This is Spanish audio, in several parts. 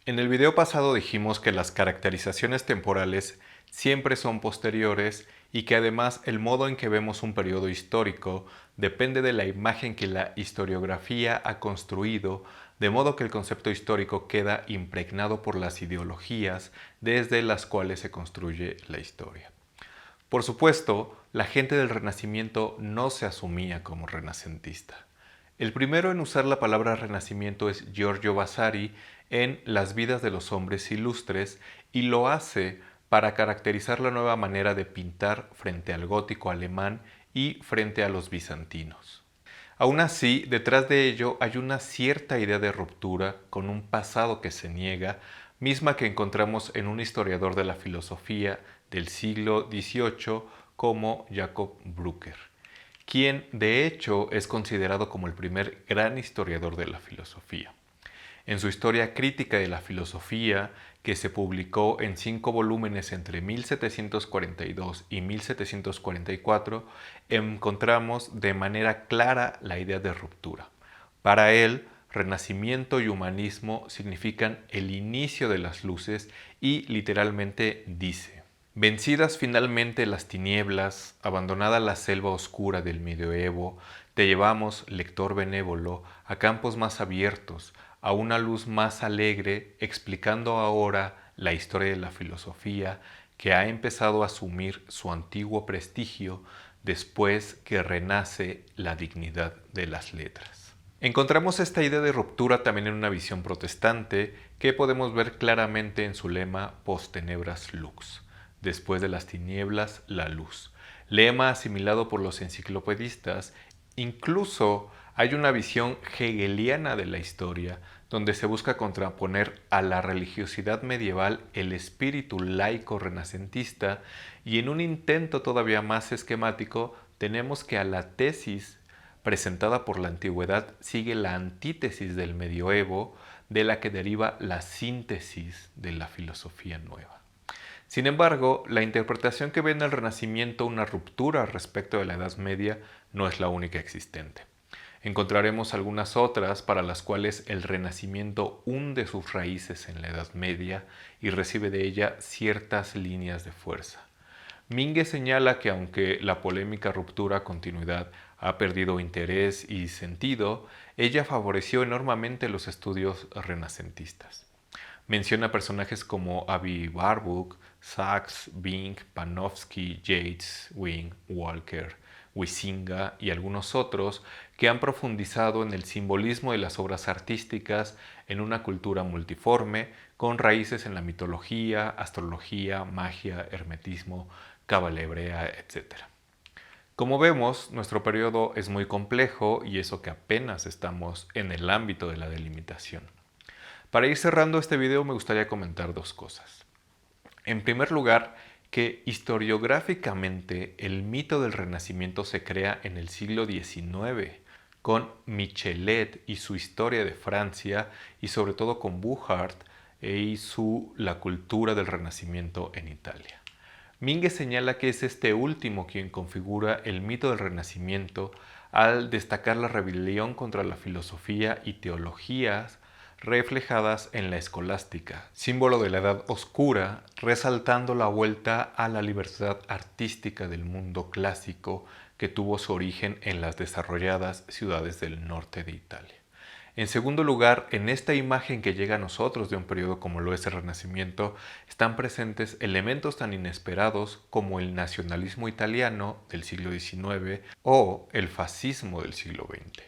En el video pasado dijimos que las caracterizaciones temporales siempre son posteriores y que además el modo en que vemos un periodo histórico depende de la imagen que la historiografía ha construido, de modo que el concepto histórico queda impregnado por las ideologías desde las cuales se construye la historia. Por supuesto, la gente del Renacimiento no se asumía como renacentista. El primero en usar la palabra renacimiento es Giorgio Vasari en Las vidas de los hombres ilustres y lo hace para caracterizar la nueva manera de pintar frente al gótico alemán y frente a los bizantinos. Aún así, detrás de ello hay una cierta idea de ruptura con un pasado que se niega, misma que encontramos en un historiador de la filosofía del siglo XVIII como Jacob Brucker, quien de hecho es considerado como el primer gran historiador de la filosofía. En su Historia crítica de la filosofía, que se publicó en 5 volúmenes entre 1742 y 1744, encontramos de manera clara la idea de ruptura. Para él, renacimiento y humanismo significan el inicio de las luces y literalmente dice: vencidas finalmente las tinieblas, abandonada la selva oscura del medioevo, te llevamos, lector benévolo, a campos más abiertos, a una luz más alegre, explicando ahora la historia de la filosofía que ha empezado a asumir su antiguo prestigio después que renace la dignidad de las letras. Encontramos esta idea de ruptura también en una visión protestante que podemos ver claramente en su lema Post tenebras lux, después de las tinieblas la luz, lema asimilado por los enciclopedistas. Incluso hay una visión hegeliana de la historia, donde se busca contraponer a la religiosidad medieval el espíritu laico renacentista, y en un intento todavía más esquemático tenemos que a la tesis presentada por la antigüedad sigue la antítesis del medioevo, de la que deriva la síntesis de la filosofía nueva. Sin embargo, la interpretación que ve en el Renacimiento una ruptura respecto de la Edad Media no es la única existente. Encontraremos algunas otras para las cuales el Renacimiento hunde sus raíces en la Edad Media y recibe de ella ciertas líneas de fuerza. Mingue señala que aunque la polémica ruptura-continuidad ha perdido interés y sentido, ella favoreció enormemente los estudios renacentistas. Menciona personajes como Avi Warburg, Sachs, Bing, Panofsky, Yates, Wing, Walker, Huizinga y algunos otros que han profundizado en el simbolismo de las obras artísticas en una cultura multiforme con raíces en la mitología, astrología, magia, hermetismo, cábala hebrea, etc. Como vemos, nuestro periodo es muy complejo y eso que apenas estamos en el ámbito de la delimitación. Para ir cerrando este video me gustaría comentar dos cosas. En primer lugar, que historiográficamente el mito del Renacimiento se crea en el siglo XIX, con Michelet y su Historia de Francia, y sobre todo con Buchard y su La cultura del Renacimiento en Italia. Mingue señala que es este último quien configura el mito del Renacimiento al destacar la rebelión contra la filosofía y teologías reflejadas en la escolástica, símbolo de la Edad Oscura, resaltando la vuelta a la libertad artística del mundo clásico que tuvo su origen en las desarrolladas ciudades del norte de Italia. En segundo lugar, en esta imagen que llega a nosotros de un periodo como lo es el Renacimiento, están presentes elementos tan inesperados como el nacionalismo italiano del siglo XIX o el fascismo del siglo XX,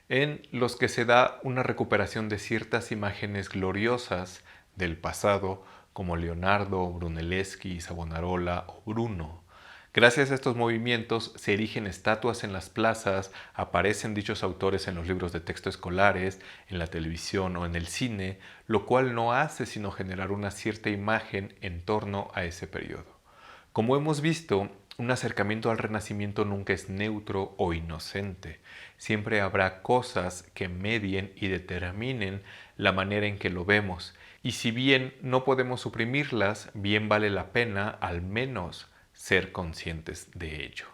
en los que se da una recuperación de ciertas imágenes gloriosas del pasado como Leonardo, Brunelleschi, Savonarola o Bruno. Gracias a estos movimientos se erigen estatuas en las plazas, aparecen dichos autores en los libros de texto escolares, en la televisión o en el cine, lo cual no hace sino generar una cierta imagen en torno a ese periodo. Como hemos visto, un acercamiento al Renacimiento nunca es neutro o inocente. Siempre habrá cosas que medien y determinen la manera en que lo vemos. Y si bien no podemos suprimirlas, bien vale la pena al menos ser conscientes de ello.